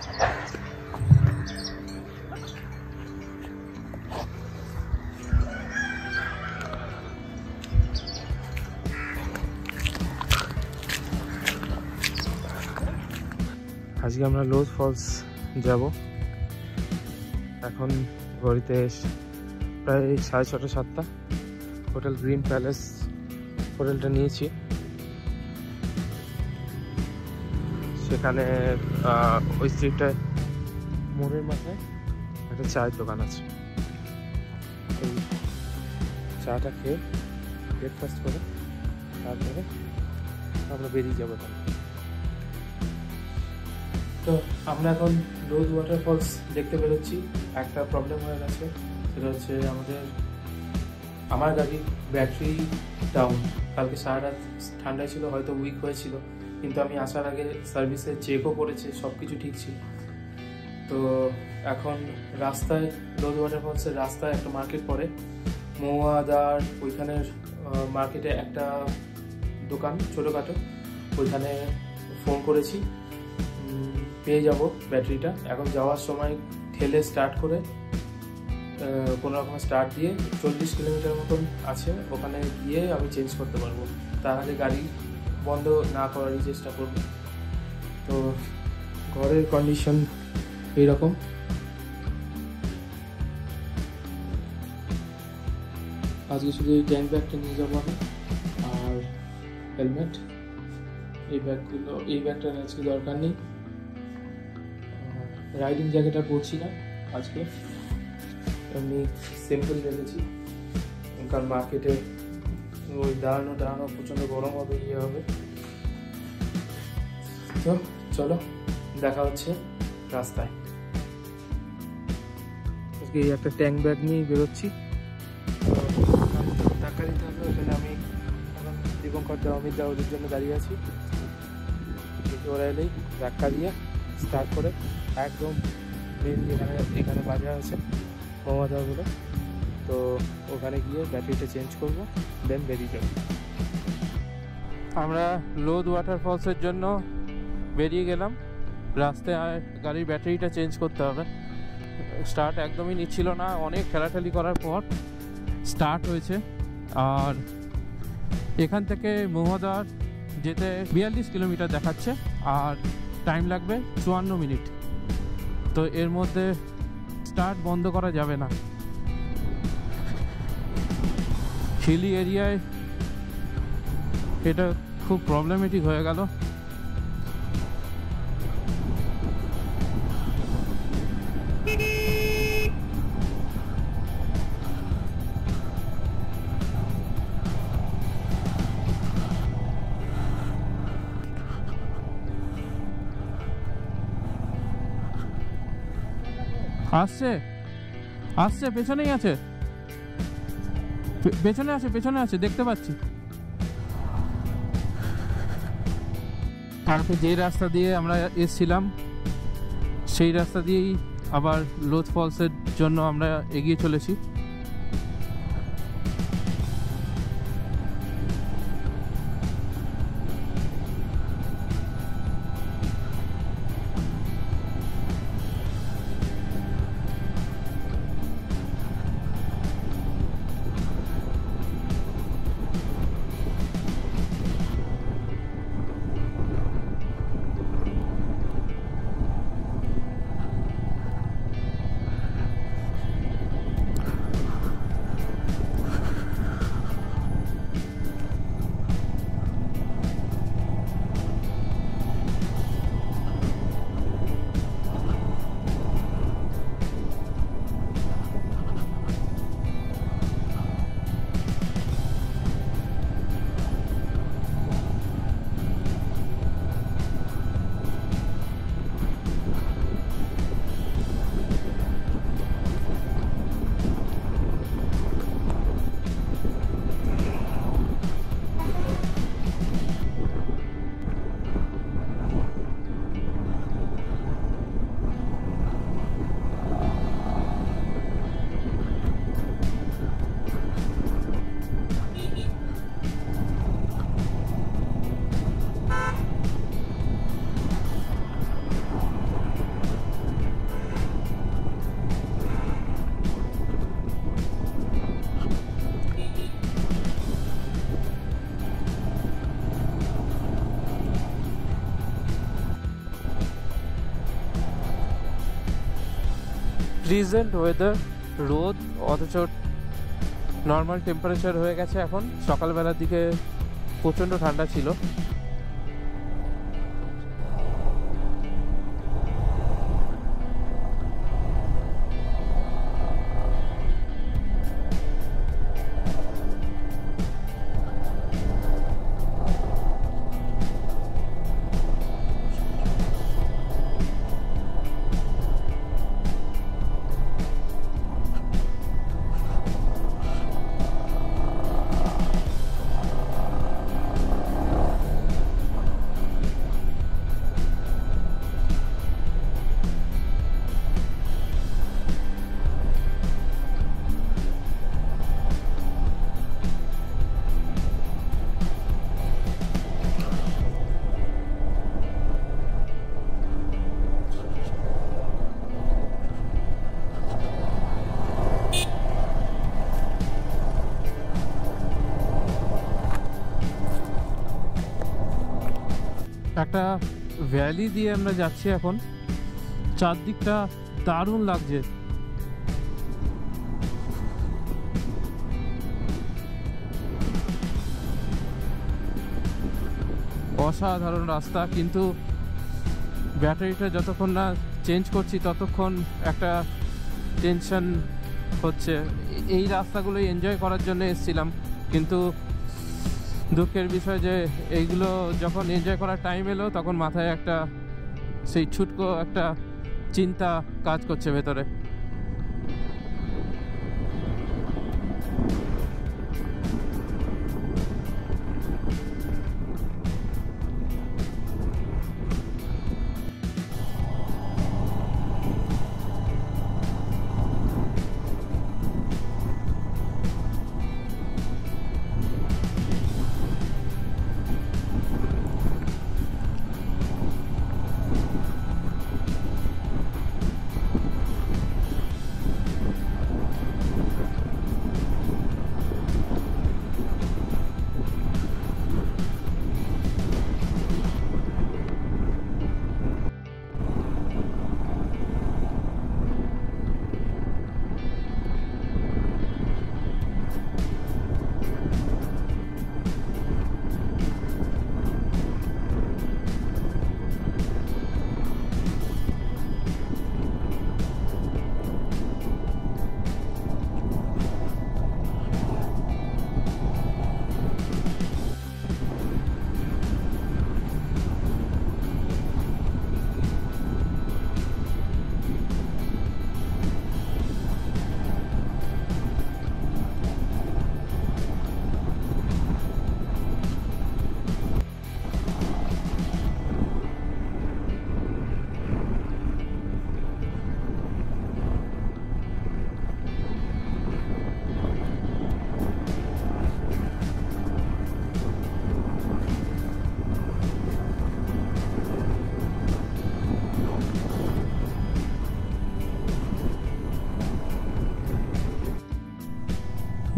আজকে আমরা লোধ ফলস যাব। এখন ঘড়িতে প্রায় 6:30 7টা। হোটেল গ্রিন প্যালেস হোটেলটা নিয়েছি। সেখানে ওই স্ট্রিটটায় মোড়ের মাথায় একটা চায়ের দোকান আছে। এই চাটা খেয়ে ব্রেকফাস্ট করে তারপরে আমরা বেরিয়ে যাবো। তো আমরা এখন লোধ ওয়াটারফলস দেখতে বেরোচ্ছি। একটা প্রবলেম হয়ে গেছে, সেটা হচ্ছে আমার গাড়ির ব্যাটারি ডাউন। কালকে সারা রাত ঠান্ডায় ছিল, হয়তো উইক হয়েছিল, কিন্তু আমি আসার আগে সার্ভিসে চেকও করেছি, সব কিছু ঠিক ছিল। তো এখন রাস্তায় লোধ ওয়াটারফলসের রাস্তায় একটা মার্কেট পড়ে, মৌয়াদার ওইখানের মার্কেটে একটা দোকান ছোটোখাটো, ওইখানে ফোন করেছি, পেয়ে যাব ব্যাটারিটা। এখন যাওয়ার সময় ঠেলে স্টার্ট করে কোনো রকম স্টার্ট দিয়ে 40 কিলোমিটার মতন আছে, ওখানে গিয়ে আমি চেঞ্জ করতে পারবো। তাহলে গাড়ি বন্ধ না করারই চেষ্টা করব। তো ঘরের কন্ডিশন এইরকম। আজকে শুধু এই ট্যাঙ্ক ব্যাগটা নিয়ে যাবো আমি, আর হেলমেট। এই ব্যাগটা আজকে দরকার নেই। রাইডিং জ্যাকেট আর পরছি না আজকে, এমনি সিম্পল রেখেছি, কারণ মার্কেটে ওই দাঁড়ানো প্রচণ্ড গরম হবে, ইয়ে হবে। তো চলো দেখা হচ্ছে রাস্তায়। আজকে এই একটা ট্যাঙ্ক ব্যাগ নিয়েই বেরোচ্ছি। টাকা দিতে হবে, ওখানে আমি দীপঙ্কর দা, অমিত দা ওদের জন্য দাঁড়িয়ে আছি। ওরা এলেই ধাক্কা দিয়ে স্টার্ট করে একদম মেন এখানে বাজার আছে মৌয়াদাগুলো, তো ওখানে গিয়ে ব্যাটারিটা চেঞ্জ করব, দেন বেরিয়ে যাব। আমরা লোধ ওয়াটারফলসের জন্য বেরিয়ে গেলাম। রাস্তায় গাড়ির ব্যাটারিটা চেঞ্জ করতে হবে। স্টার্ট একদমই নিচ্ছিল না, অনেক ঠেলাঠেলি করার পর স্টার্ট হয়েছে। আর এখান থেকে মৌয়াদার যেতে 42 কিলোমিটার দেখাচ্ছে, আর টাইম লাগবে 54 মিনিট। তো এর মধ্যে স্টার্ট বন্ধ করা যাবে না। হিলি এরিয়ায় এটা খুব প্রবলেমেটিক হয়ে গেল। আসছে আসছে, পেছনেই আছে, পেছনে আছে দেখতে পাচ্ছি। তারপরে যে রাস্তা দিয়ে আমরা এসেছিলাম সেই রাস্তা দিয়েই আবার লোধ ফলসের জন্য আমরা এগিয়ে চলেছি। প্লিজেন্ট ওয়েদার, রোদ, অথচ নর্মাল টেম্পারেচার হয়ে গেছে এখন। সকালবেলার দিকে প্রচণ্ড ঠান্ডা ছিল। একটা ভ্যালি দিয়ে আমরা যাচ্ছি এখন, চারদিকটা দারুণ লাগছে। অসাধারণ রাস্তা, কিন্তু ব্যাটারিটা যতক্ষণ না চেঞ্জ করছি ততক্ষণ একটা টেনশন হচ্ছে। এই রাস্তাগুলোই এনজয় করার জন্য এসেছিলাম, কিন্তু দুঃখের বিষয় যে এইগুলো যখন এনজয় করার টাইম এলো তখন মাথায় একটা সেই ছুটকো একটা চিন্তা কাজ করছে ভেতরে।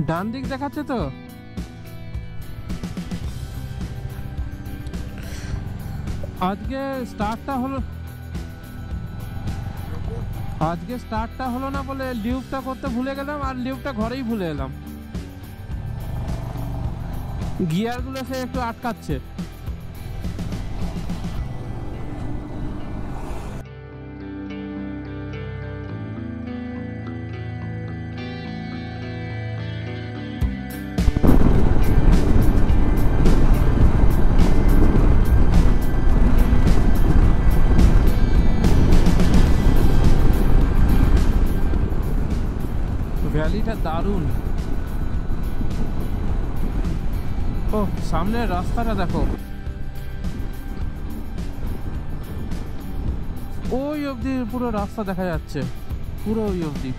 ডান দিক দেখাচ্ছে তো, আজকে স্টার্টটা হলো না বলে লিউপটা করতে ভুলে গেলাম, আর লিউপটা ঘরেই ভুলে এলাম। গিয়ারগুলো সে একটু আটকাচ্ছে। ভ্যালিটা দারুণ। ও সামনের রাস্তাটা দেখো, ওই অবধি পুরো রাস্তা দেখা যাচ্ছে, পুরো ওই অবধি।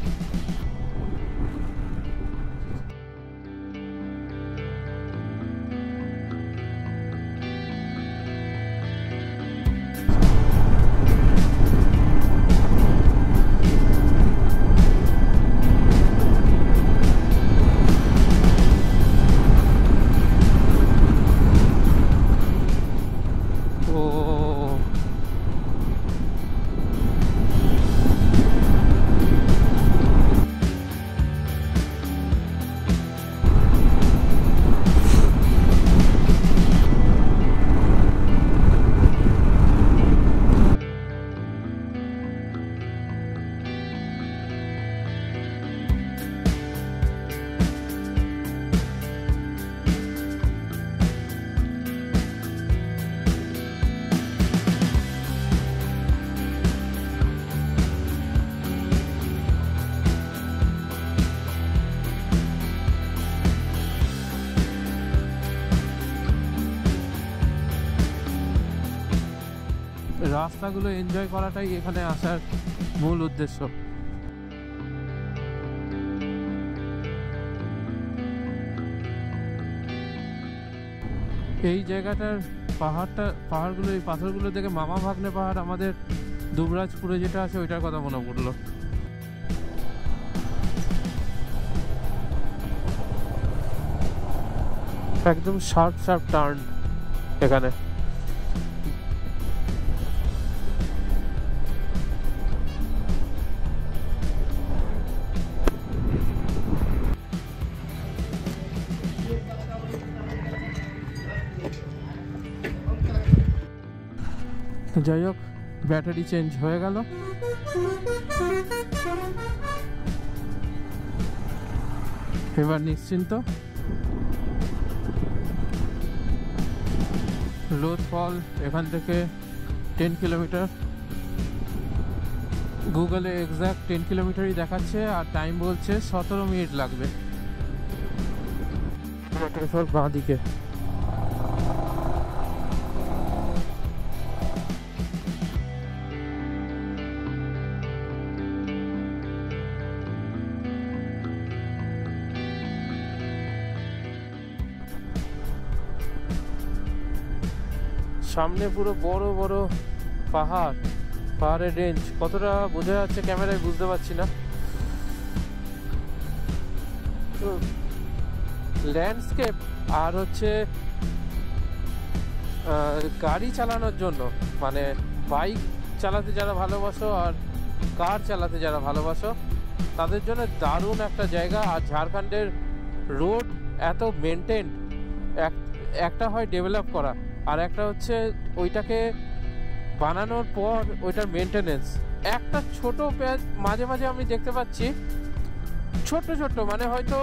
রাস্তাগুলো এনজয় করাটাই এখানে আসার মূল উদ্দেশ্য। এই জায়গাটার পাহাড়গুলো, এই পাথরগুলো দেখে মামা ভাগ্নে পাহাড় আমাদের দুবরাজপুরে যেটা আছে ওইটার কথা মনে পড়লো। একদম শার্প টার্ন এখানে। যাই হোক, ব্যাটারি চেঞ্জ হয়ে গেল। এবার নিশ্চিন্ত। লোধ ফল এখান থেকে 10 কিলোমিটার, গুগলে এক্সাক্ট 10 কিলোমিটারই দেখাচ্ছে, আর টাইম বলছে 17 মিনিট লাগবে। বাঁ দিকে সামনে পুরো বড় বড় পাহাড়ের রেঞ্জ। কতটা বোঝা যাচ্ছে ক্যামেরায় বুঝতে পারছি না। ল্যান্ডস্কেপ আর হচ্ছে গাড়ি চালানোর জন্য, মানে বাইক চালাতে যারা ভালোবাসো আর কার চালাতে যারা ভালোবাসো তাদের জন্য দারুণ একটা জায়গা। আর ঝাড়খণ্ডের রোড এত মেনটেন, একটা হয় ডেভেলপ করা, আর একটা হচ্ছে ওইটাকে বানানোর পর ওইটার মেনটেনেন্স। একটা ছোট প্যাচ মাঝে মাঝে আমি দেখতে পাচ্ছি, ছোট্ট মানে হয়তো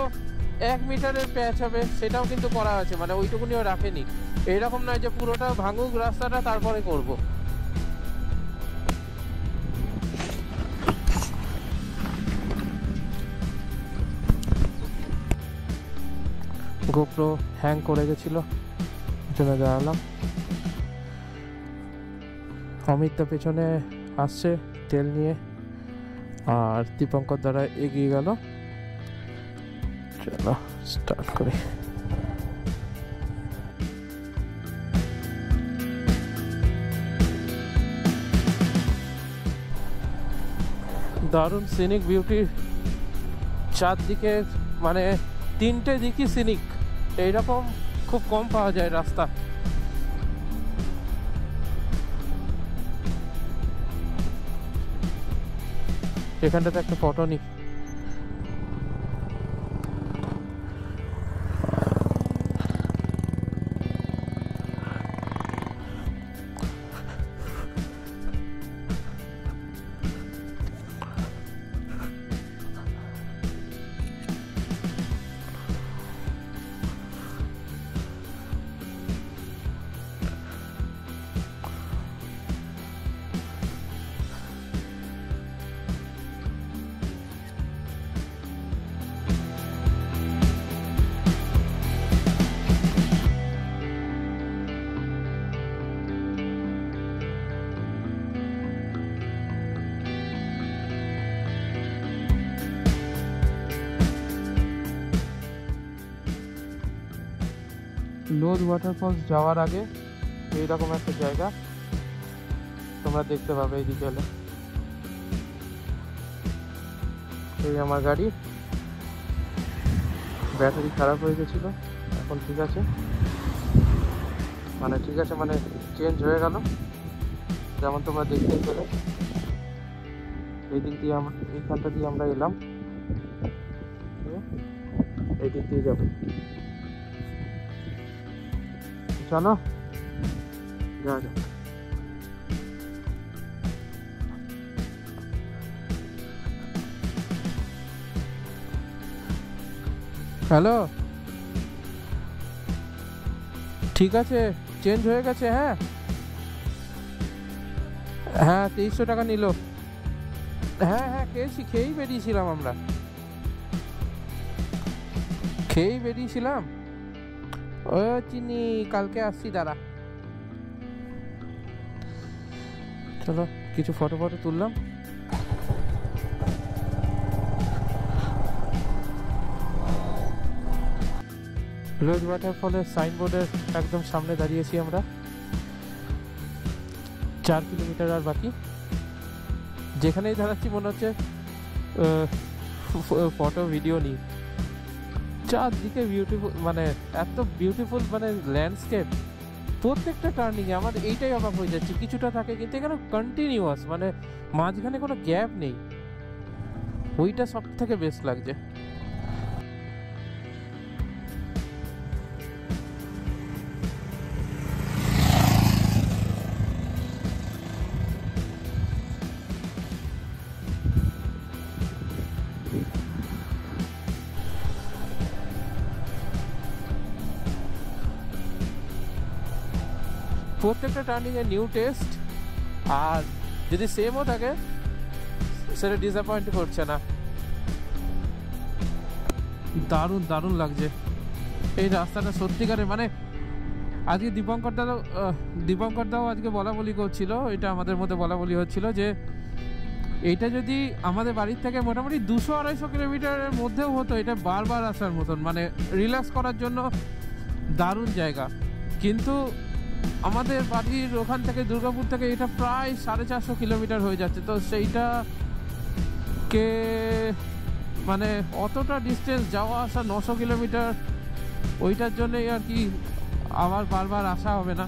1 মিটারের প্যাচ হবে, সেটাও কিন্তু করা আছে, মানে ওইটুকুনিও রাখেনি। এইরকম নয় যে পুরোটা ভাঙুক রাস্তাটা তারপরে করব। গোপ্রো হ্যাং করে গেছিল, জন্য দাঁড়ালাম। অমিত তো পেছনে আসছে তেল নিয়ে, আর দীপঙ্কর দ্বারা এগিয়ে গেল। চলো স্টার্ট করি। দারুণ সিনিক বিউটির চারদিকে, মানে 3টে দিকই সিনিক। এইরকম খুব কম পাওয়া যায় রাস্তা। এখানটাতে একটা ফটো নি। লোধ ওয়াটারফলস যাওয়ার আগে এইরকম একটা জায়গা তোমরা দেখতে পাবে। এইদিকে হলো এই আমার গাড়ি, ব্যাটারি খারাপ হয়ে গেছিল, এখন ঠিক আছে, মানে চেঞ্জ হয়ে গেল, যেমন তোমরা দেখতেই পেলে। এই দিক দিয়ে এইখানটা দিয়ে আমরা এলাম, এই দিক দিয়ে যাবো। চলো যা যা। হ্যালো, ঠিক আছে, চেঞ্জ হয়ে গেছে। হ্যাঁ 2300 টাকা নিল। হ্যাঁ খেয়েই বেরিয়েছিলাম। ও চিনি, কালকে আসছি দাঁড়া। চলো কিছু ফটো তুললাম। রোজ ওয়াটারফলের সাইনবোর্ডের একদম সামনে দাঁড়িয়েছি আমরা। 4 কিলোমিটার আর বাকি। যেখানেই দাঁড়াচ্ছি মনে হচ্ছে ফটো ভিডিও নিই। চারদিকে বিউটিফুল, মানে এত বিউটিফুল মানে ল্যান্ডস্কেপ। প্রত্যেকটা টার্নিংয়ে আমার এইটাই অবাক হয়ে যাচ্ছে, কিছুটা থাকে কিন্তু এখানে কন্টিনিউয়াস, মানে মাঝখানে কোনো গ্যাপ নেই। ওইটা সব থেকে বেস্ট লাগছে। প্রত্যেকটা টার্নিং এ নিউ টেস্ট, আর যদি সেমও থাকে সেটা ডিসঅ্যাপয়েন্ট করছে না। দারুণ দারুণ লাগছে এই রাস্তাটা সত্যিকারে। মানে আজকে দীপঙ্কর দাও আজকে বলা বলি করছিল, এটা আমাদের মধ্যে বলা বলি হচ্ছিল যে এইটা যদি আমাদের বাড়ির থেকে মোটামুটি 200-250 কিলোমিটারের মধ্যেও হতো, এটা বারবার আসার মতন, মানে রিল্যাক্স করার জন্য দারুণ জায়গা। কিন্তু আমাদের বাড়ির ওখান থেকে, দুর্গাপুর থেকে এটা প্রায় 450 কিলোমিটার হয়ে যাচ্ছে। তো সেইটাকে মানে অতটা ডিস্টেন্স যাওয়া আসা 900 কিলোমিটার, ওইটার জন্যই আর কি আবার বারবার আসা হবে না।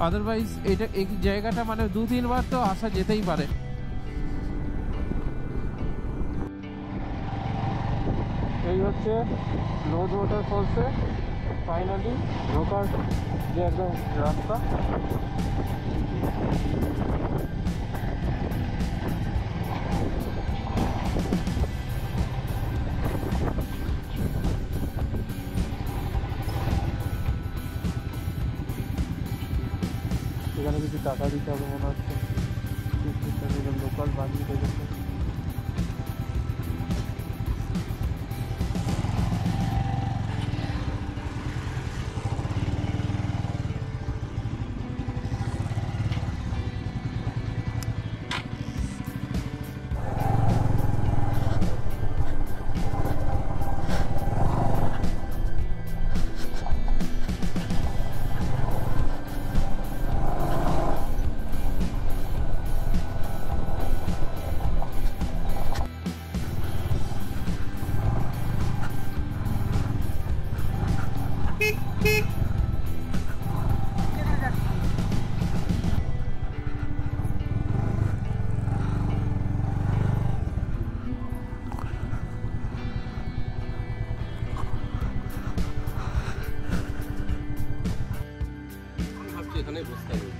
আদারওয়াইজ এই জায়গাটা মানে 2-3 বার তো আসা যেতেই পারে। এই হচ্ছে রোজ ওয়াটারফলসে ফাইনালি ঢোকার যে একদম রাস্তা। এখানে কিছু টাকা দিতে হবে মনে হচ্ছে, লোকাল বানিয়ে দেখেছে। এখানে বসতে হবে।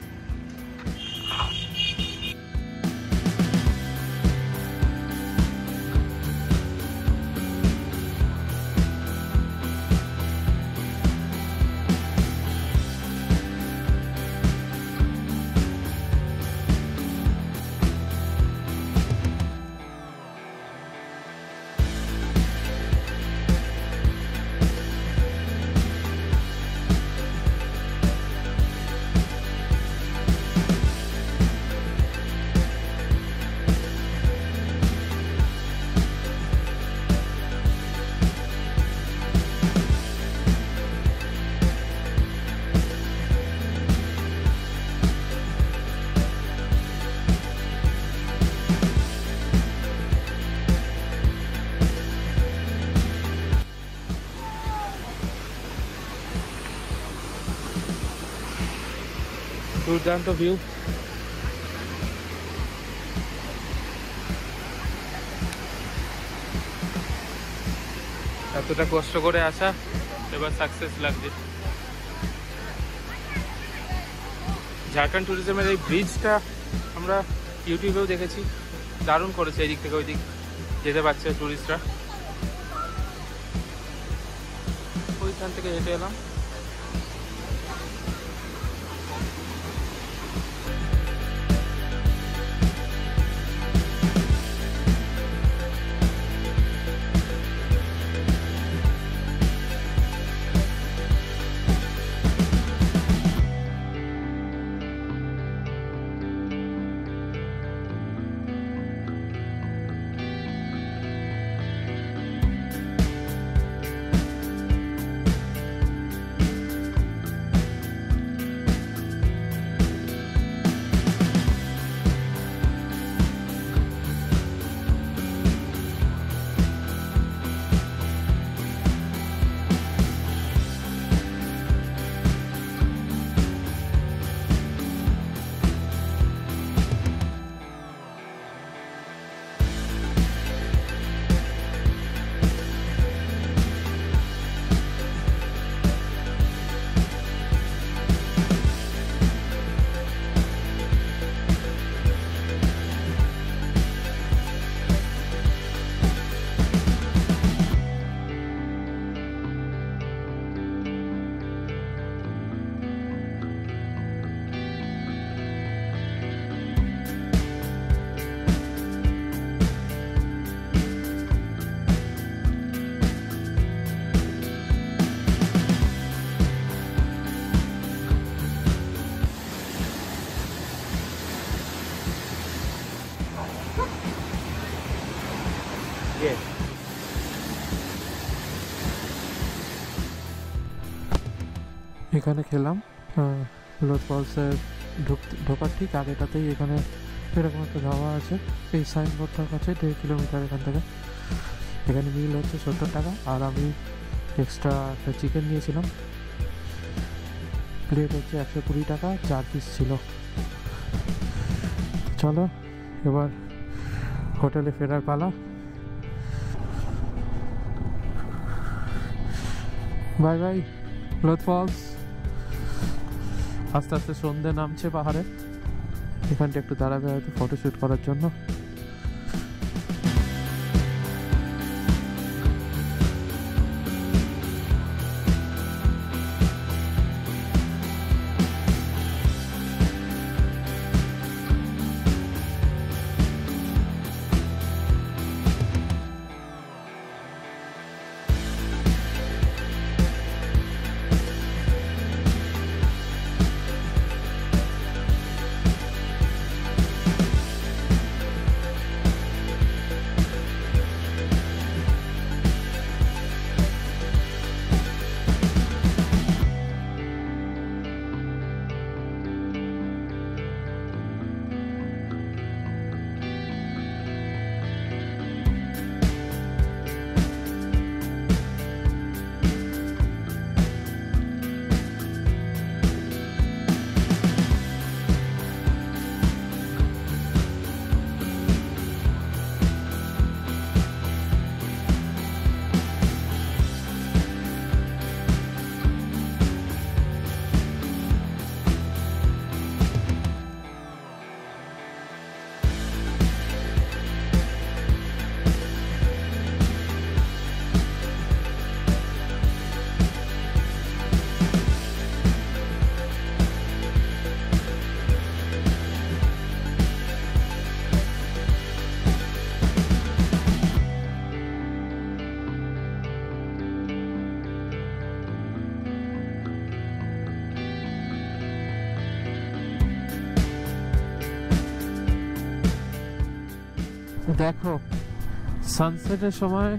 দুর্দান্ত ভিউ। এতটা কষ্ট করে আসা এবার সাকসেস লাগছে। ঝাড়খণ্ড ট্যুরিজমের এই ব্রিজটা আমরা ইউটিউবেও দেখেছি, দারুণ করেছে। এই দিক থেকে ওই দিক যেতে পারছে ট্যুরিস্টরা। ওইখান থেকে হেঁটে এলাম। এখানে খেলাম লোদ ফলসের ঢোকার ঠিক আগেটাতেই এখানে এরকম একটা ধাবা আছে। এই সাইনবোর্ডটার কাছে 1.5 কিলোমিটার এখান থেকে। এখানে মিল হচ্ছে 70 টাকা, আর আমি এক্সট্রা একটা চিকেন নিয়েছিলাম। প্লেট হচ্ছে 120 টাকা, 4 পিস ছিল। চলো এবার হোটেলে ফেরার পালা। Bye bye Lodh Falls. আস্তে আস্তে সন্ধে নামছে পাহাড়ে। এখানটা একটু দাঁড়াবে হয়তো ফটোশ্যুট করার জন্য। দেখো সানসেটের সময়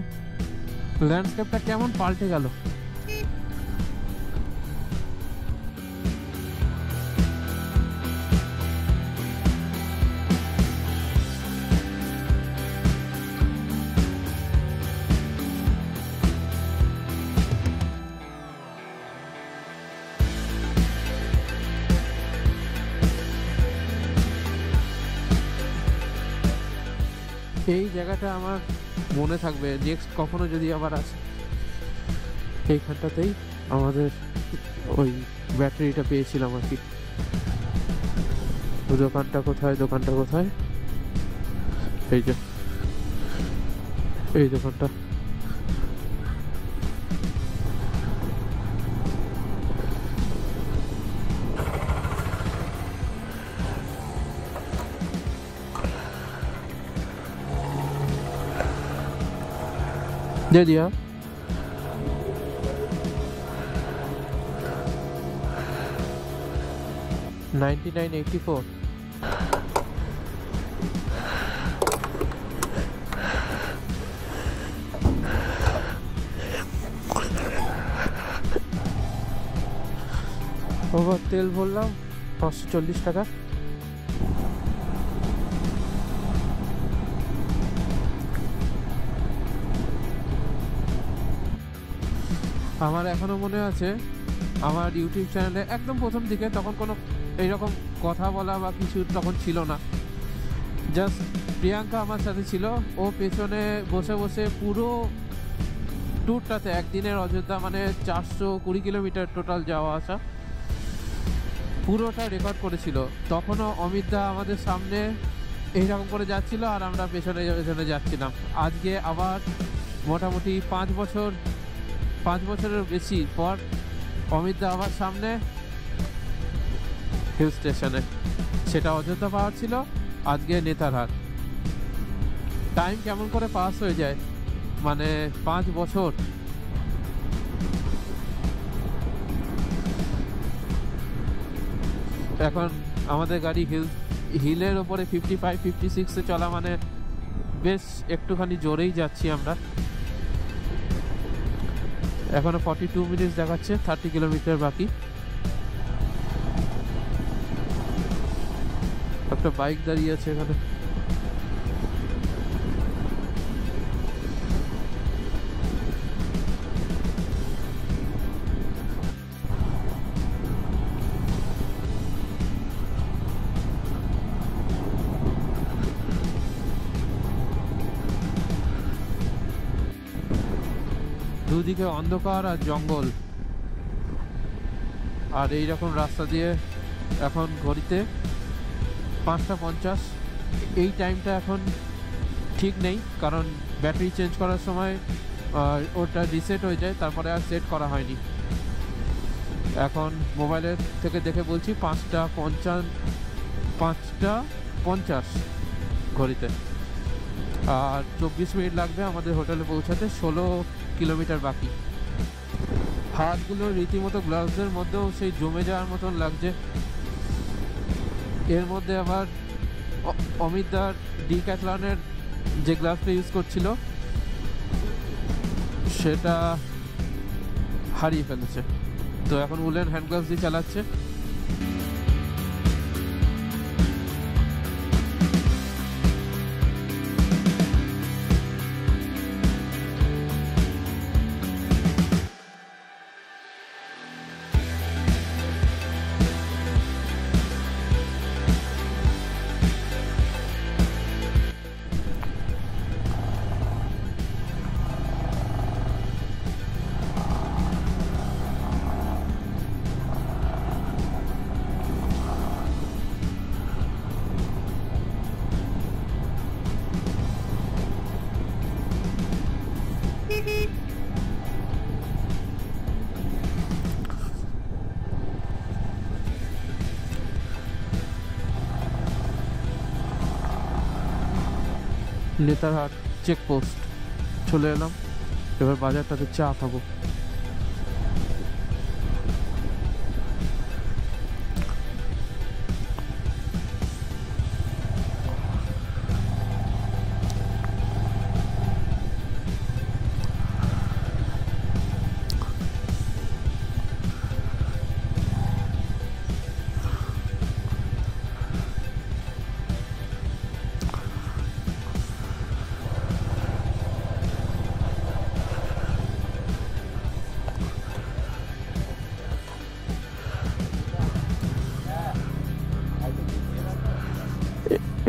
ল্যান্ডস্কেপটা কেমন পাল্টে গেল। এই জায়গাটা আমার মনে থাকবে, নেক্সট কখনো যদি আবার আসে। এইখানটাতেই আমাদের ওই ব্যাটারিটা পেয়েছিলাম আর কি। দোকানটা কোথায়, দোকানটা কোথায়? এই যে এই দোকানটা। दे दिया। $99.84। ওভার তেল বললাম 540 টাকা। আমার এখনো মনে আছে আমার ইউটিউব চ্যানেলে একদম প্রথম দিকে তখন কোনো এইরকম কথা বলা বা কিছু তখন ছিল না। জাস্ট প্রিয়াঙ্কা আমার সাথে ছিল, ও পেছনে বসে বসে পুরো ট্যুরটাতে একদিনের অযোধ্যা মানে 420 কিলোমিটার টোটাল যাওয়া আসা পুরোটা রেকর্ড করেছিল। তখনও অমিত দা আমাদের সামনে এইরকম করে যাচ্ছিল আর আমরা পেছনে পেছনে যাচ্ছিলাম। আজকে আবার মোটামুটি 5 বছরের বেশি পর অমিত দা আবার সামনে হিল স্টেশনে। সেটা অযোধ্যা পাহাড় ছিল, আজকে নেতারহাট। টাইম কেমন করে পাস হয়ে যায়, মানে 5 বছর। এখন আমাদের গাড়ি হিলের ওপরে 55-56-এ চলা মানে বেশ একটুখানি জোরেই যাচ্ছি আমরা। এখনো 42 মিনিট দেখাচ্ছে, 30 কিলোমিটার বাকি। একটা বাইক দাঁড়িয়ে আছে এখানে। দুদিকে অন্ধকার আর জঙ্গল, আর এইরকম রাস্তা দিয়ে এখন ঘড়িতে 5:50। এই টাইমটা এখন ঠিক নেই, কারণ ব্যাটারি চেঞ্জ করার সময় ওটা রিসেট হয়ে যায়, তারপরে আর সেট করা হয়নি। এখন মোবাইলের থেকে দেখে বলছি 5:50 ঘড়িতে, আর 24 মিনিট লাগবে আমাদের হোটেলে পৌঁছাতে। 16 কিলোমিটার বাকি। হাতগুলো রীতিমতো গ্লাভসের মধ্যেও সেই জমে যাওয়ার মতন লাগছে। এর মধ্যে আবার অমিতদার ডিক্যাথলনের যে গ্লাভসটা ইউজ করছিল সেটা হারিয়ে ফেলেছে, তো এখন উলেন হ্যান্ড গ্লাভস দিয়ে চালাচ্ছে। নেতারহাট চেকপোস্ট চলে এলাম, এবার বাজারটাতে চা খাবো।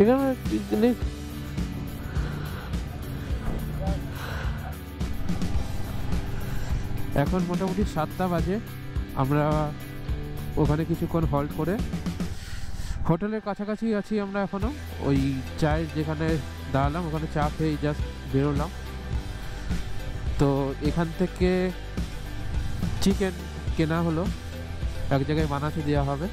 এখানে এখন মোটামুটি 7টা বাজে। আমরা ওখানে কিছুক্ষণ হল্ট করে হোটেলের কাছাকাছি আছি আমরা এখনো। ওই চায়ের যেখানে দাঁড়ালাম ওখানে চা খেয়ে জাস্ট বেরোলাম। তো এখান থেকে চিকেন কেনা হলো, এক জায়গায় বানাতে দেওয়া হবে।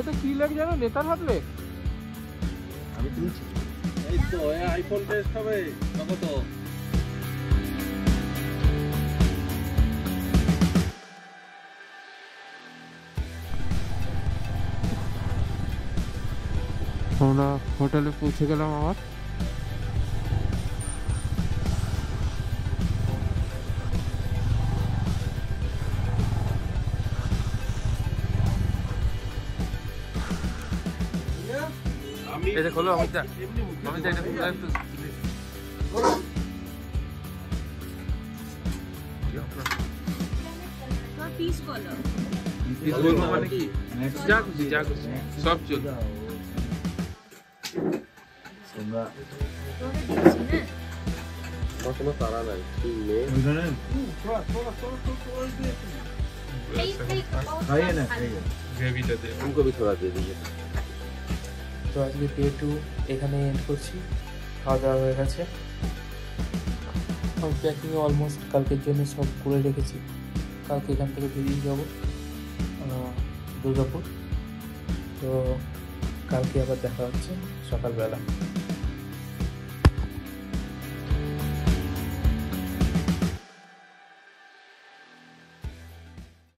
এটা কি লেক জানো? নেতারহাট লেক। আমি তুলছি এই তো আইফোন টেস্ট হবে কত। আমরা হোটেলে পৌঁছে গেলাম আবার। এটা খোলো অমিতা, অমিতা এটা খোলা একটু। পিস বলো, পিস বলবো মানে কি? যা খুশি যা খুশি সব চলবে। তোমরা তোকে দিচ্ছি না কোনো তারা নাই खाइए ना গ্রেভিটা দে, हमको भी थोड़ा दे दीजिए। তো আজকে ডে 2 এখানে এন্ড করছি। খাওয়া দাওয়া হয়ে গেছে, আমি প্যাকিং অলমোস্ট কালকের জন্য সব করে রেখেছি। কালকে এখান থেকে বেরিয়ে যাবো দুর্গাপুর। তো কালকে আবার দেখা হচ্ছে সকালবেলা।